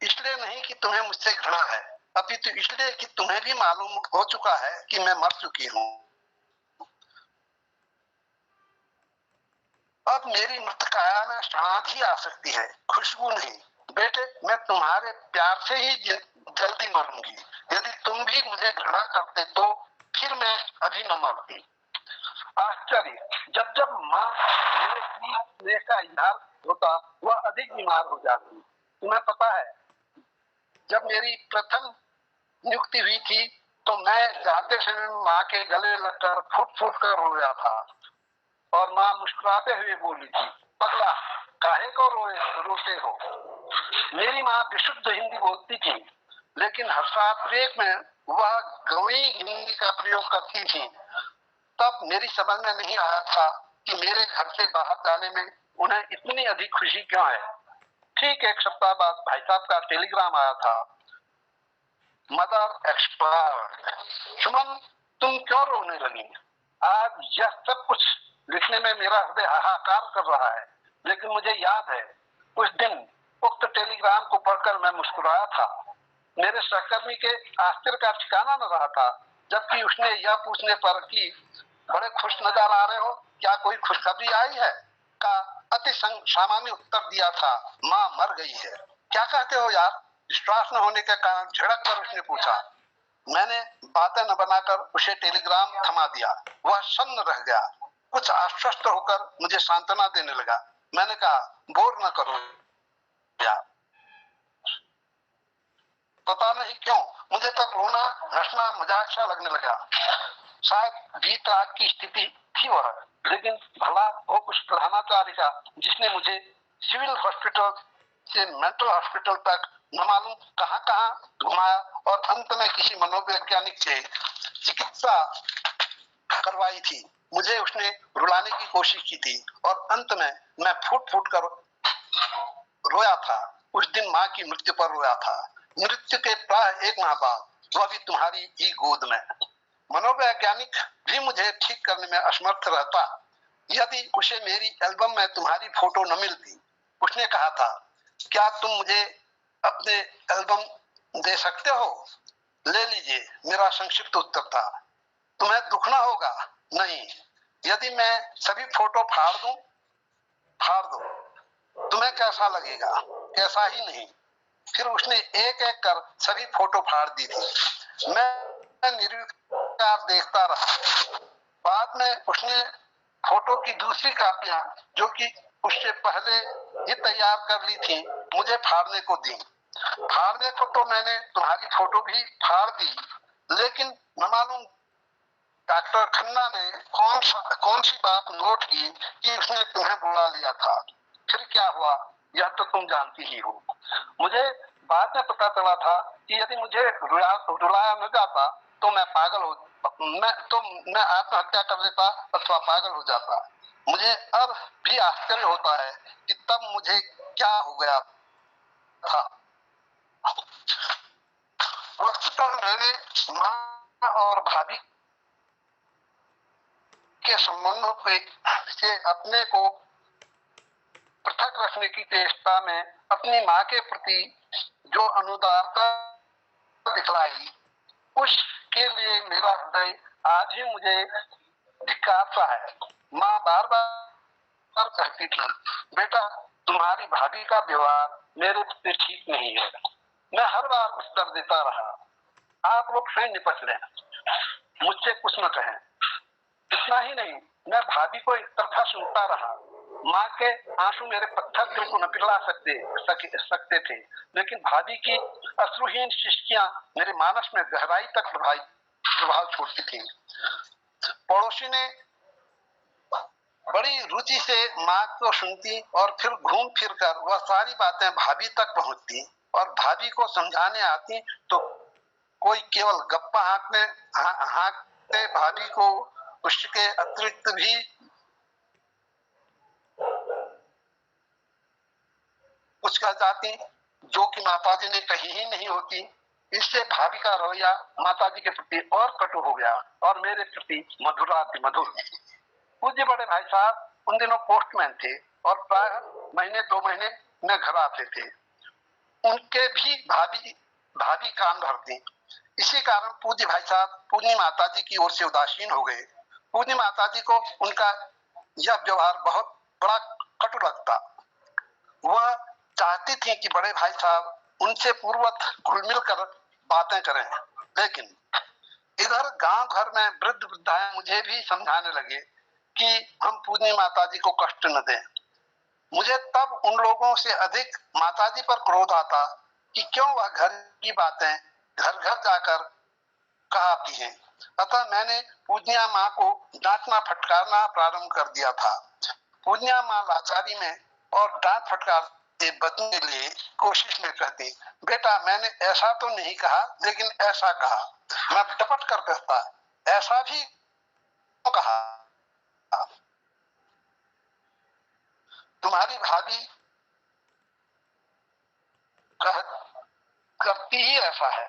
इसलिए नहीं कि तुम्हें मुझसे घृणा है, अपितु इसलिए कि तुम्हें भी मालूम हो चुका है कि मैं मर चुकी हूँ। अब मेरी मृत काया में श्राद्ध ही आ सकती है, खुशबू नहीं। बेटे, मैं तुम्हारे प्यार से ही जल्दी मरूंगी। यदि तुम भी मुझे घृणा करते तो फिर मैं अभी न मरती। आश्चर्य, जब जब माँ मेरे स्नेह का इजहार होता, वह अधिक बीमार हो जाती। तुम्हें पता है, जब मेरी प्रथम नियुक्ति हुई थी तो मैं जाते समय माँ के गले लगकर फुट फुट कर रोया था और माँ मुस्कुराते हुए बोली थी, पगला, काहे को रोते हो। मेरी माँ विशुद्ध हिंदी बोलती थी, लेकिन हर्षातिरेक में वह गंवी हिंदी का प्रयोग करती थी। तब मेरी समझ में नहीं आया था कि मेरे घर से बाहर जाने में उन्हें इतनी अधिक खुशी क्यों है। ठीक एक सप्ताह बाद भाई साहब का टेलीग्राम आया था, मदर एक्सपायर्ड। सुमन, तुम क्यों रोने लगी? आज यह सब कुछ लिखने में मेरा हृदय हाहाकार कर रहा है, लेकिन मुझे याद है उस दिन उक्त टेलीग्राम को पढ़कर मैं मुस्कुराया था। मेरे सहकर्मी के आश्चर्य का ठिकाना न रहा था, जबकि उसने यह पूछने पर कि बड़े खुश नजर आ रहे हो, क्या कोई खुशखबरी आई है, का अति सामान्य उत्तर दिया था, माँ मर गई है। क्या कहते हो यार? विश्वास न होने के कारण झड़क कर उसने पूछा। मैंने बातें न बनाकर उसे टेलीग्राम थमा दिया। वह सन्न रह गया, कुछ आश्वस्त होकर मुझे सांत्वना देने लगा। मैंने कहा, बोर न करो यार। पता नहीं क्यों मुझे तब रोना हंसना मजाक सा लगने लगा। शायद बीत रात की स्थिति थी वह, लेकिन भला हो उस प्रधानाचार्य का जिसने मुझे सिविल हॉस्पिटल से मेंटल हॉस्पिटल तक न मालूम कहां कहां घुमाया और अंत में किसी मनोवैज्ञानिक से चिकित्सा करवाई थी। मुझे उसने रुलाने की कोशिश की थी और अंत में मैं फूट फूट कर रोया था। उस दिन माँ की मृत्यु पर रोया था, मृत्यु के प्राय 1 माह बाद, वह भी तुम्हारी ही गोद में। मनोवैज्ञानिक भी मुझे ठीक करने में असमर्थ रहता यदि उसे मेरी एल्बम में तुम्हारी फोटो न मिलती। उसने कहा था, क्या तुम मुझे अपने एल्बम दे सकते हो? ले लीजिए, मेरा संक्षिप्त उत्तर था। तुम्हें दुख न होगा? नहीं। यदि मैं सभी फोटो फाड़ दूं? फाड़ दो, तुम्हें कैसा लगेगा? कैसा ही नहीं। फिर उसने एक एक कर सभी फोटो फाड़ दी थी। मैं निर्विकार देखता रहा। बाद में उसने फोटो की दूसरी कापियां, जो कि उससे पहले ही तैयार कर ली थी, मुझे फाड़ने को दी। फाड़ने को तो मैंने तुम्हारी फोटो भी फाड़ दी, लेकिन न मालूम डॉक्टर खन्ना ने कौन सी बात नोट की कि उसने तुम्हें बुला लिया था। फिर क्या हुआ यह तो तुम जानती ही हो। मुझे बाद में पता चला था कि यदि मुझे रुलाया न जाता तो मैं आत्महत्या कर देता अथवा पागल हो जाता। मुझे अब भी आश्चर्य होता है कि तब मुझे क्या हो गया था। वस्तुतः मैंने माँ और भाभी के संबंधों से अपने को पृथक रखने की चेष्टा में अपनी माँ के प्रति जो अनुदारता दिखलाई, उसके लिए मेरा हृदय आज ही मुझे धिक्कारता है। माँ बार बार कहती थी, बेटा, तुम्हारी भाभी का व्यवहार मेरे प्रति ठीक नहीं है। मैं हर बार उत्तर देता रहा, आप लोग स्वयं निपट लें, मुझसे कुछ न कहें। इतना ही नहीं, मैं भाभी को एक तरफा सुनता रहा। माँ के आंसू मेरे पत्थर दिल को न पिघला सकते थे, लेकिन भाभी की अश्रुहीन शिष्टियां मेरे मानस में गहराई तक प्रभाव छोड़ती थी। पड़ोसी ने बड़ी रुचि से माँ को सुनती और फिर घूम फिर कर वह सारी बातें भाभी तक पहुंचती और भाभी को समझाने आती तो कोई केवल गप्पा हाँकते भाभी को उसके अतिरिक्त भी कुछ कह जाती जो कि माताजी ने कही ही नहीं होती। इससे भाभी का रवैया माताजी के प्रति और कटु हो गया और मेरे प्रति मधुराति मधुर। पूज्य बड़े भाई साहब उन दिनों पोस्टमैन थे और प्राय महीने 2 महीने में घर आते थे। उनके भी भाभी भाभी कान भरती। इसी कारण पूज्य भाई साहब पूज्य माताजी की ओर से उदासीन हो गए। पूज्य माताजी को उनका यह व्यवहार बहुत बड़ा कटु लगता। वह चाहती थी कि बड़े भाई साहब उनसे पूर्ववत घुल मिल कर बातें करें, लेकिन इधर गांव घर में वृद्ध वृद्धाएं मुझे भी समझाने लगे कि हम पूज्य माताजी को कष्ट न दें। मुझे तब उन लोगों से अधिक माताजी पर क्रोध आता कि क्यों वह घर की बातें घर घर जाकर कहती हैं। अतः मैंने पूज्या माँ को डांटना फटकारना प्रारंभ कर दिया था। पूज्या माँ लाचारी में और डांट फटकार से बचने के लिए कोशिश में कहती, बेटा मैंने ऐसा तो नहीं कहा, लेकिन ऐसा कहा। मैं डपट कर कहता, ऐसा भी कहा। तुम्हारी भाभी करती ही ऐसा है।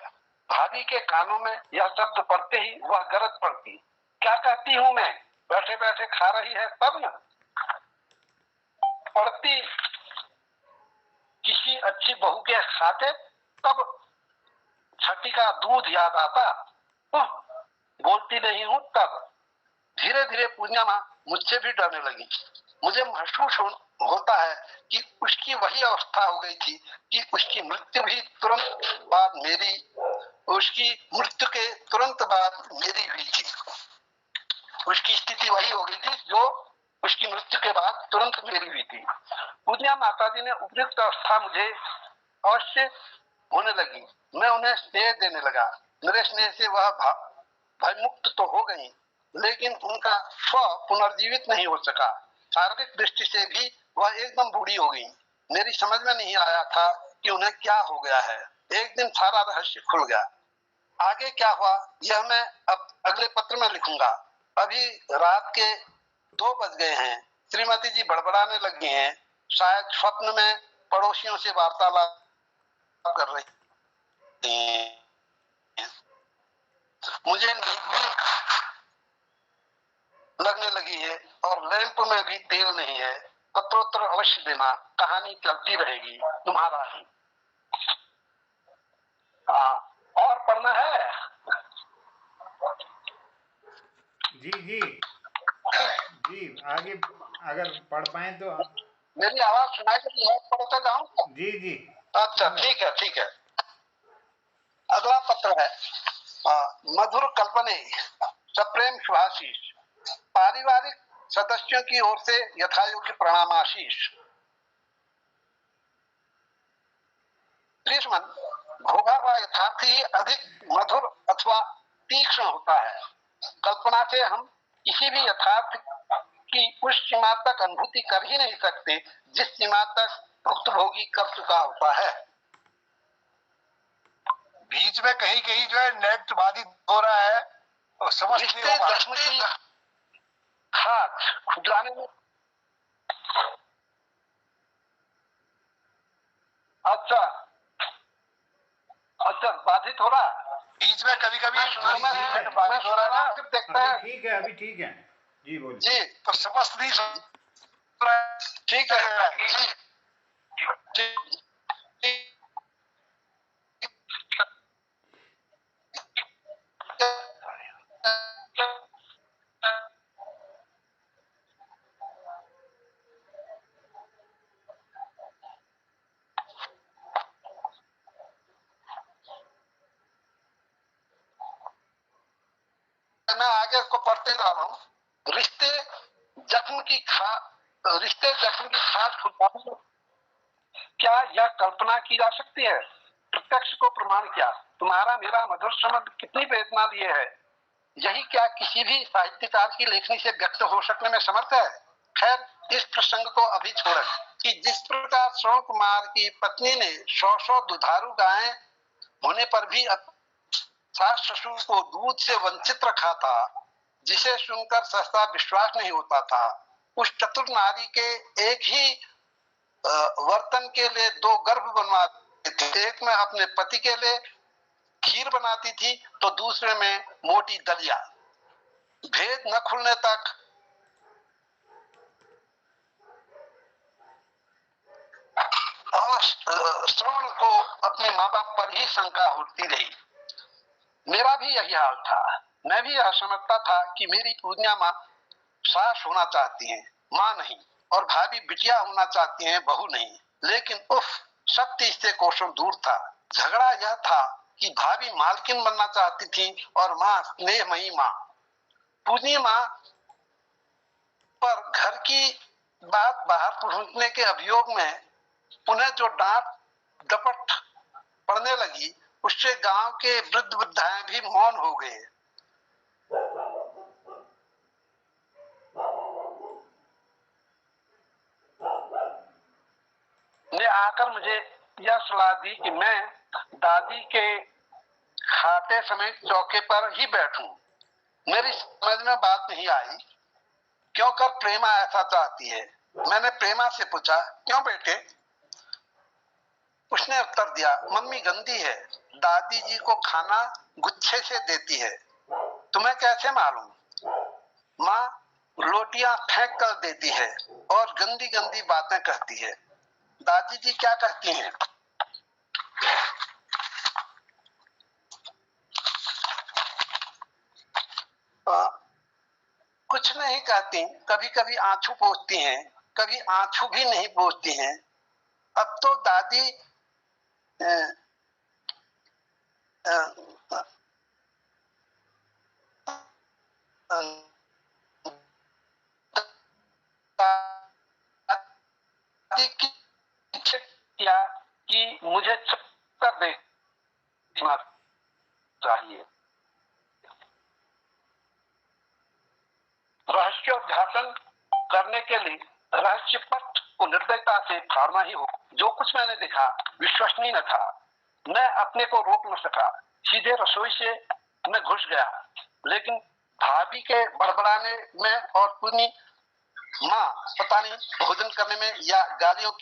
भाभी के कानों में यह शब्द पड़ते ही वह गरज पड़ती। क्या कहती हूँ मैं? बैठे बैठे खा रही है तब न पड़ती। किसी अच्छी बहू के खाते तब छठी का दूध याद आता। बोलती नहीं हूँ तब। धीरे धीरे पूजा माँ मुझसे भी डरने लगी। मुझे महसूस होता है कि उसकी वही अवस्था हो गई थी कि उसकी मृत्यु भी तुरंत बाद मेरी उसकी मृत्यु के तुरंत बाद मेरी हुई थी। उसकी स्थिति वही हो गई थी जो उसकी मृत्यु के बाद तुरंत मेरी हुई थी। पूज्या माताजी ने उपयुक्त अवस्था मुझे अवश्य होने लगी। मैं उन्हें स्नेह देने लगा। मेरे स्नेह से वह भय मुक्त तो हो गई, लेकिन उनका स्व पुनर्जीवित नहीं हो सका। शारीरिक दृष्टि से भी वह एकदम बूढ़ी हो गई। मेरी समझ में नहीं आया था कि उन्हें क्या हो गया है। एक दिन सारा रहस्य खुल गया। आगे क्या हुआ यह मैं अब अगले पत्र में लिखूंगा। अभी रात के 2 बज गए हैं। श्रीमती जी बड़बड़ाने लगी हैं। शायद स्वप्न में पड़ोसियों से वार्तालाप कर रही हैं। मुझे नींद भी लगने लगी है और लैंप में भी तेल नहीं है। पत्रोत्तर अवश्य देना, कहानी चलती रहेगी। तुम्हारा ही। और पढ़ना है? जी जी जी, आगे अगर पढ़ पाए तो। मेरी आवाज सुनाई देती है? पढ़ता जाऊं? जी जी। अच्छा ठीक है ठीक है। अगला पत्र है मधुर कल्पने सप्रेम शुभाशीष। पारिवारिक सदस्यों की ओर से यथायोग्य प्रणाम आशीष। श्रीमन भोगा हुआ यथार्थ ही अधिक मधुर अथवा तीक्ष्ण होता है। कल्पना से हम किसी भी यथार्थ की उस सीमा तक अनुभूति कर ही नहीं सकते जिस सीमा तक भुक्तभोगी कर चुका होता है। बीच में कहीं कहीं जो है नेट बाधित हो रहा है और समझ नहीं हो जख्म की खाद खुदाने में। अच्छा अच्छा, बाधित हो रहा है बीच में कभी कभी बाधित हो रहा है। देखता है ठीक है, अभी ठीक है जी, बोलिए जी। तो समझ नहीं ठीक है जी। मैं आगे को पढ़ते जा रहा हूँ। रिश्ते जख्म की खाद खुदाने। क्या यह कल्पना की जा सकती है? प्रत्यक्ष को प्रमाण क्या? तुम्हारा मेरा मधुर संबंध कितनी वेदना लिए है। यही क्या किसी भी साहित्यकार की लेखनी से व्यक्त हो सकने में समर्थ है? खैर इस प्रसंग को अभी छोड़ें कि जिस प्रकार श्रवण कुमार की पत्नी ने 100 दुधारू गायें होने पर भी सास ससुर को दूध से वंचित रखा था, जिसे सुनकर सहसा विश्वास नहीं होता था। उस चतुर नारी के एक ही वर्तन के लिए 2 गर्भ बनवा थे। एक में अपने पति के लिए खीर बनाती थी तो दूसरे में मोटी दलिया। भेद न खुलने तक श्रवण को अपने माँ बाप पर ही शंका होती रही। मेरा भी यही हाल था। मैं भी यह समझता था कि मेरी पूर्णिया माँ सास होना चाहती हैं, माँ नहीं, और भाभी बिटिया होना चाहती हैं, बहू नहीं। लेकिन उफ, सत्य इससे कोसों दूर था। झगड़ा यह था कि भाभी मालकिन बनना चाहती थी और माँ स्नेहमयी माँ। पूर्णी माँ पर घर की बात बाहर पहुंचने के अभियोग में उन्हें जो डांट डपट पड़ने लगी, उससे गांव के वृद्ध वृद्धाएं भी मौन हो गए। ने आकर मुझे यह सलाह दी कि मैं दादी के खाते समय चौके पर ही बैठूं। मेरी समझ में बात नहीं आई, क्यों कर प्रेमा ऐसा चाहती है। मैंने प्रेमा से पूछा, क्यों बेटे? उसने उत्तर दिया, मम्मी गंदी है, दादी जी को खाना गुच्छे से देती है। तुम्हें कैसे मालूम? माँ रोटियां फेंक कर देती है और गंदी गंदी बातें कहती है। दादी जी क्या कहती हैं? कुछ नहीं कहती, कभी कभी आंसू पोंछती हैं, कभी आंसू भी नहीं पोंछती हैं। अब तो दादी दादी की किया कि मुझे चुप कर देना चाहिए। रहस्योद्घाटन करने के लिए रहस्य पट को निर्दयता से फाड़ना ही हो। जो कुछ मैंने देखा विश्वसनीय न था। मैं अपने को रोक न सका, सीधे रसोई से मैं घुस गया। लेकिन भाभी के बड़बड़ाने में और पूरी माँ पता नहीं भोजन करने में या गालियों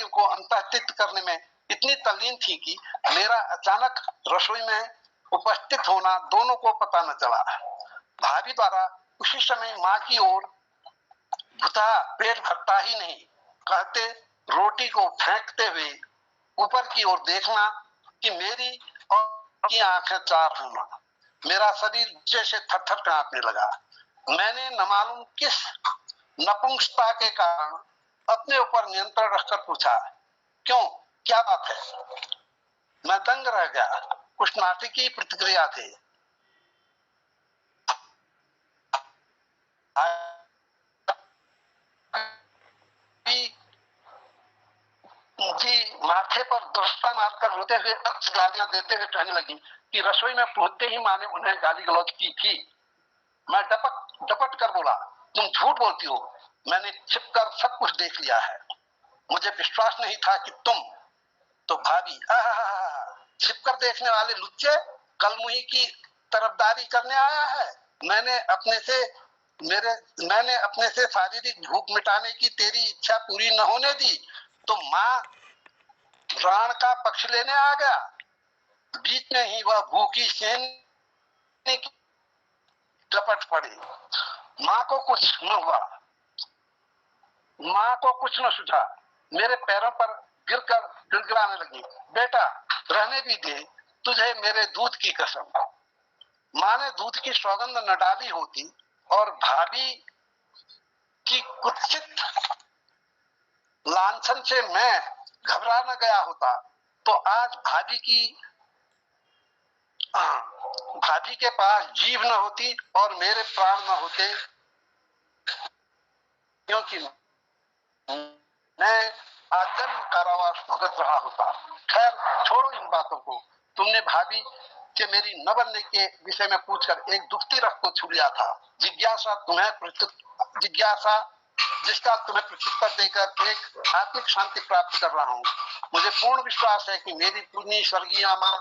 को अंतःस्थित करने में इतनी तल्लीन थी कि मेरा अचानक रसोई में उपस्थित होना दोनों को पता न चला। भाभी द्वारा उसी समय माँ की ओर भुता पेट भरता ही नहीं कहते रोटी को फेंकते हुए ऊपर की ओर देखना कि मेरी और की आंखें चार होना। मेरा शरीर जैसे थर-थर कांपने लगा। मैंने न मालूम किस नपुंसकता के कारण अपने ऊपर नियंत्रण रखकर पूछा, क्यों, क्या बात है? मैं दंग रह गया। कुछ नाटकीय प्रतिक्रिया थी। जी माथे पर दोस्ता मारकर रोते हुए गालियां देते हुए कहने लगी कि रसोई में पहुंचते ही माँ ने उन्हें गाली गलौज की थी। मैं डपट कर बोला, तुम झूठ बोलती हो, मैंने छिप कर सब कुछ देख लिया है। मुझे विश्वास नहीं था कि तुम। तो भाभी, छिप कर देखने वाले लुच्चे, कलमुही की तरफदारी करने आया है। मैंने अपने से शारीरिक भूख मिटाने की तेरी इच्छा पूरी न होने दी तो माँ प्राण का पक्ष लेने आ गया। बीच में ही वह भूखी सेन की लपट पड़ी। माँ को कुछ न हुआ, माँ को कुछ न सूझा। मेरे पैरों पर गिरकर गिड़गिड़ाने लगी, बेटा रहने भी दे, तुझे मेरे दूध की कसम। माँ ने दूध की सौगंध न डाली होती और भाभी की कुत्सित लांछन से मैं घबरा न गया होता तो आज भाभी के पास जीभ न होती और मेरे प्राण न होते, क्योंकि मैं आजन्म कारावास भुगत रहा होता। खैर छोड़ो इन बातों को। तुमने भाभी के मेरी न बनने के विषय में पूछकर एक दुखती रख को छू लिया था। जिज्ञासा जिसका तुम्हें प्रत्युत्तर देकर एक आत्मिक शांति प्राप्त कर रहा हूँ। मुझे पूर्ण विश्वास है कि मेरी पूर्णी स्वर्गीय माँ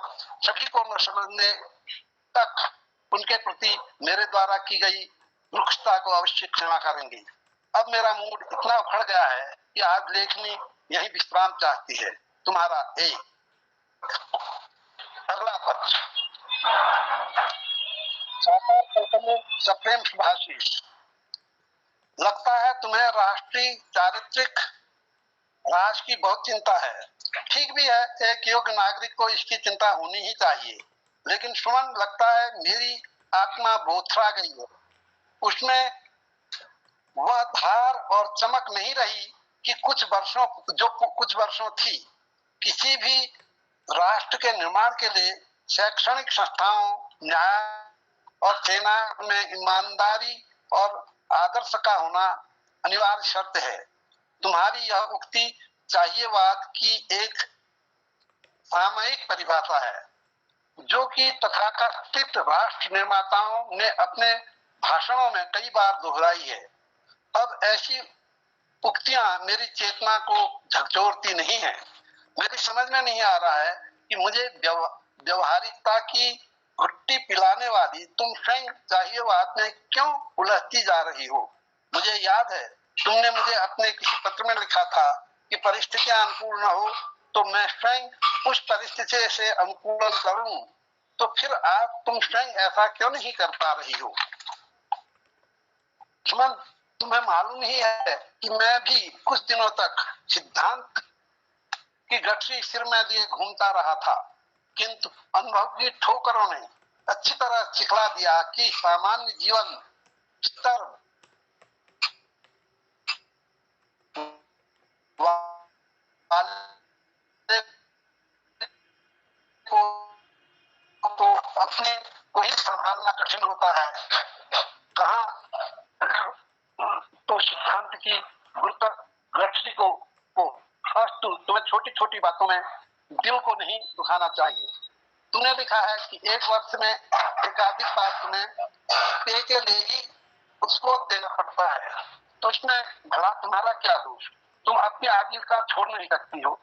सभी को न समझने तक उनके प्रति मेरे द्वारा की गई मूर्खता को अवश्य क्षमा करेंगे। अब मेरा मूड इतना उखड़ गया है कि आज लेखनी यही विश्राम चाहती है। तुम्हारा एक। साकार कल्पना सप्रेम सुभाषिस। लगता है तुम्हें राष्ट्रीय चारित्रिक राज की बहुत चिंता है। ठीक भी है, एक योग्य नागरिक को इसकी चिंता होनी ही चाहिए। लेकिन सुमन, लगता है मेरी आत्मा बोथरा गई है। उसमें वह धार और चमक नहीं रही कि कुछ वर्षों थी। किसी भी राष्ट्र के निर्माण के लिए शैक्षणिक संस्थाओं, न्याय और सेना में ईमानदारी और आदर्श का होना अनिवार्य शर्त है। तुम्हारी यह उक्ति चाहिएवाद की एक सामयिक परिभाषा है, जो कि तथाकथित राष्ट्र निर्माताओं ने अपने भाषणों में कई बार दोहराई है। अब ऐसी उक्तियां मेरी चेतना को झकझोरती नहीं है। मेरी समझ में नहीं आ रहा है कि मुझे व्यवहारिकता की घुट्टी पिलाने वाली तुम स्वयं चाहिएवाद में क्यों उलझती जा रही हो। मुझे याद है तुमने मुझे अपने किसी पत्र में लिखा था कि परिस्थितियां अनुकूल न हो तो मैं स्वयं उस परिस्थिति से अनुकूलन करूं। तो फिर आज तुम स्वयं ऐसा क्यों नहीं कर पा रही हो। सुमन, तुम्हें मालूम ही है कि मैं भी कुछ दिनों तक सिद्धांत की गठरी सिर में लिए घूमता रहा था, किंतु अनुभव की ठोकरों ने अच्छी तरह सिखला दिया कि सामान्य जीवन स्तर तो अपने को ही संभालना कठिन होता है। कहाँ तो सिद्धांत की गुरुतर गठरी को तुम्हें छोटी छोटी बातों में दिल को नहीं दुखाना चाहिए। तुमने लिखा है कि एक वर्ष में एकाधिक बार तुम्हें पे के लिए ही उसको देना पड़ता है, तो इसमें भला तुम्हारा क्या दोष। तुम अपनी आजीविका छोड़ नहीं सकती हो,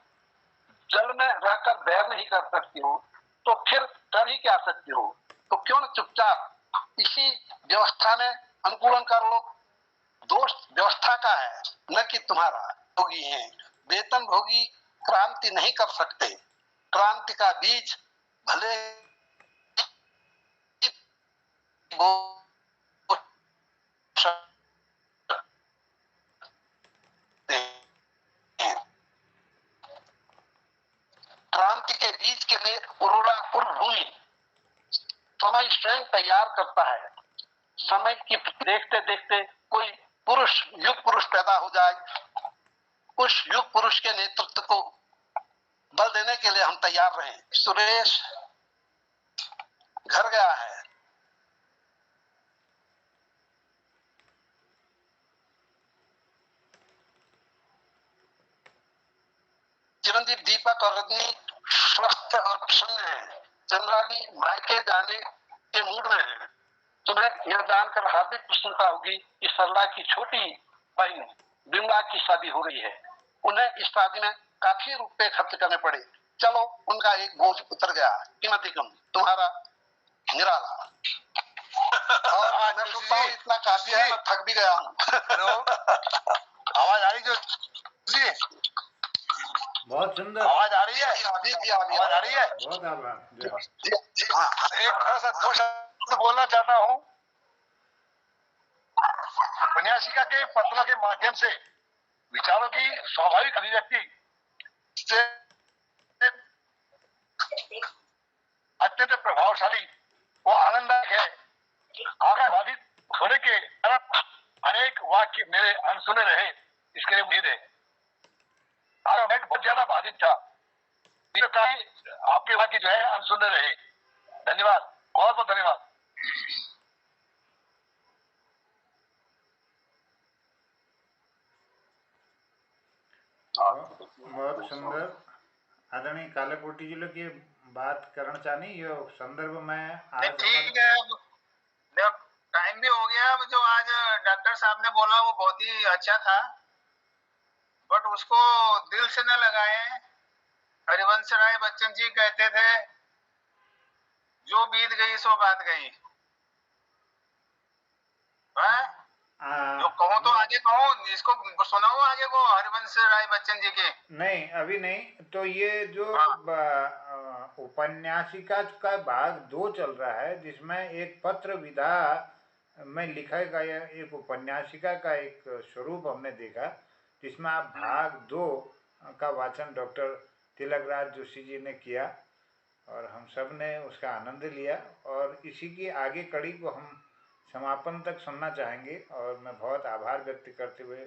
जल में रहकर बैर नहीं कर सकती हो, तो फिर कर ही क्या सकती हो। तो क्यों न चुपचाप इसी व्यवस्था में अनुकूलन कर लो। दोष व्यवस्था का है, न कि तुम्हारा। भोगी हैं, वेतन भोगी क्रांति नहीं कर सकते। क्रांति का बीज भले क्रांति के बीज के लिए उर्वरा भूमि समय स्वयं तैयार करता है। समय की देखते देखते कोई युग पुरुष पैदा हो जाए, उस युग पुरुष के नेतृत्व को बल देने के लिए हम तैयार रहें। सुरेश घर गया है। चिरंजीव, दीपक और रजनी स्वस्थ और प्रसन्न है। चंद्रानी मायके जाने के मूड में है। तुम्हें यह जानकर हार्दिक प्रसन्नता होगी कि सरला की छोटी बहन बिमला की शादी हो रही है। उन्हें इस शादी में काफी रुपए खर्च करने पड़े। चलो, उनका एक बोझ उतर गया। कीमती कम तुम्हारा निराला। और मैं सोचता हूँ इतना काफी है, मैं थक भी गया हूँ। आवाज आ रही जो जी? बहुत सुंदर आवाज आ रही है। आवाज आ रही है। बहुत आभार। एक थोड़ा सा दो शब्द बोलना चाहता हूँ। उपन्यासिका के पत्रों के माध्यम से विचारों की स्वाभाविक अभिव्यक्ति से अत्यंत प्रभावशाली वो आनंददायक है। आशावादित होने के कारण अनेक वाक्य मेरे अनसुने रहे, इसके लिए उम्मीद है। मैं बहुत ज्यादा बाधित था, आपके वाक्य जो है अनसुने रहे। धन्यवाद, बहुत बहुत धन्यवाद। बहुत सुंदर। आदरणीय कालेकोटी जी लोग ये बात करना चाहनी, ये संदर्भ में ठीक है। जब टाइम भी हो गया, जो आज डॉक्टर साहब ने बोला वो बहुत ही अच्छा था, बट उसको दिल से न लगाए। हरिवंश राय बच्चन जी कहते थे, जो बीत गई सो बात गई। जो कहो तो आगे कहो, इसको सुनाओ आगे को हरिवंश राय बच्चन जी के। नहीं, अभी नहीं। तो ये जो उपन्यासिका का भाग 2 चल रहा है, जिसमें एक पत्र विधा में लिखा गया एक उपन्यासिका का एक स्वरूप हमने देखा, जिसमें आप भाग 2 का वाचन डॉक्टर तिलकराज जोशी जी ने किया और हम सब ने उसका आनंद लिया। और इसी की आगे कड़ी को हम समापन तक सुनना चाहेंगे। और मैं बहुत आभार व्यक्त करते हुए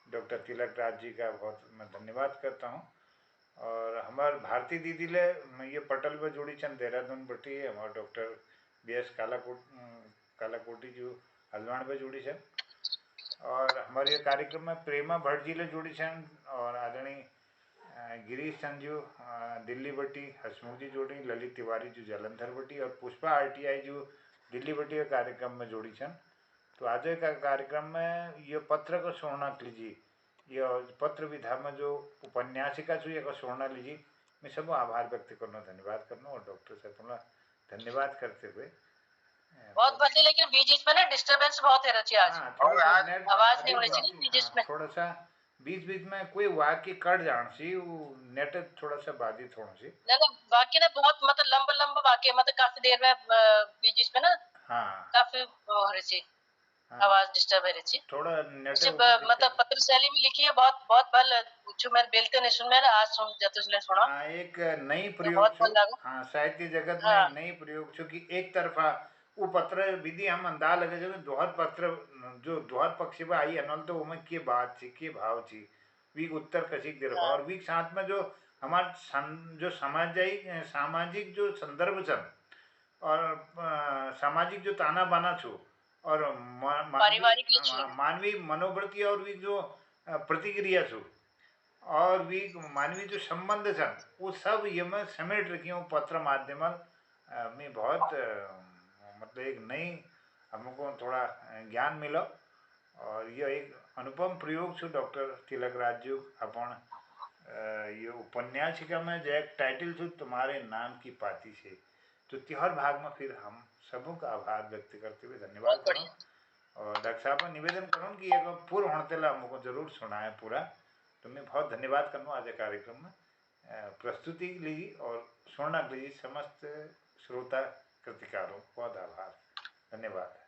डॉक्टर तिलकराज जी का बहुत मैं धन्यवाद करता हूँ। और हमारे भारती दीदी ले ये पटल में जोड़ी चंद देहरादून बटी है, हमारे डॉक्टर BS कालाकोटी जो हल्द्वानी पे जोड़ी छन। और हमारे ये कार्यक्रम में प्रेमा भट्ट जी ले जोड़ी छन और आदरणीय गिरीश संजू दिल्ली बटी, हसमुख जी जोड़ी, ललित तिवारी जो जलंधर बटी और पुष्पा RTI जो दिल्ली बटी के कार्यक्रम में जोड़ी छन। तो आज का कार्यक्रम में ये पत्र को सोना लीजिए, ये पत्र विधा में जो उपन्यासिका जो ये सोना लीजिए, मैं सब आभार व्यक्त करना धन्यवाद करना और डॉक्टर से पुनः धन्यवाद करते हुए बहुत बढ़िया। लेकिन बीच में ना डिस्टरबेंस बहुत है रची आज। हाँ, थोड़ा सा नेट आवाज नहीं होनी चाहिए बीच में। थोड़ा सा बीच में कोई वाक्य कट जान सी वो नेट थोड़ा सा बाधित होना सी। ना वाक्य ना बहुत मतलब लंबा वाक्य मतलब काफी देर में बीच में ना हाँ काफी हो रही आवाज डिस्टर्ब है रही थोड़ा नेट मतलब पत्र शैली में लिखी है बहुत बहुत बल जो मैं बेलते नहीं सुन मैंने आज सुन जाते इसलिए सुना। हाँ, एक नई बहुत प्रयोग बल लागू। हाँ साहित्य जगत में हाँ। एक नई प्रयोग छो कि एक तरफा वो पत्र विधि हम अंदाज लगे जो दोहर पत्र जो दोहर पक्ष में आई अनल तो उमें के बात थी के भाव थी वी उत्तर कसी तरफा हाँ। और वी साथ में जो हमार जो सामाजिक जो संदर्भ छन और सामाजिक जो ताना बाना छो और पारिवारिक लिखी। मानवीय मनोवृत्ति और वी जो प्रतिक्रिया छो और वी मानवीय जो संबंध छन वो सब ये मैं समेट रखी हूँ पत्र माध्यम में। बहुत मतलब एक नई हमको थोड़ा ज्ञान मिला और ये एक अनुपम प्रयोग छो डॉक्टर तिलकराज जी अपन ये उपन्यासिका में जो एक टाइटल छो तुम्हारे नाम की पाती से। तो त्योहार भाग में फिर हम सबों का आभार व्यक्त करते हुए धन्यवाद करूँ और डॉक्टर साहब ने निवेदन करूँ कि एक पूर्ण होने तला हमको जरूर सुनाए पूरा। तो मैं बहुत धन्यवाद करूँ आज कार्यक्रम में प्रस्तुति लीजिए और सुनना लीजिए समस्त श्रोता कृतिकारों बहुत आभार धन्यवाद।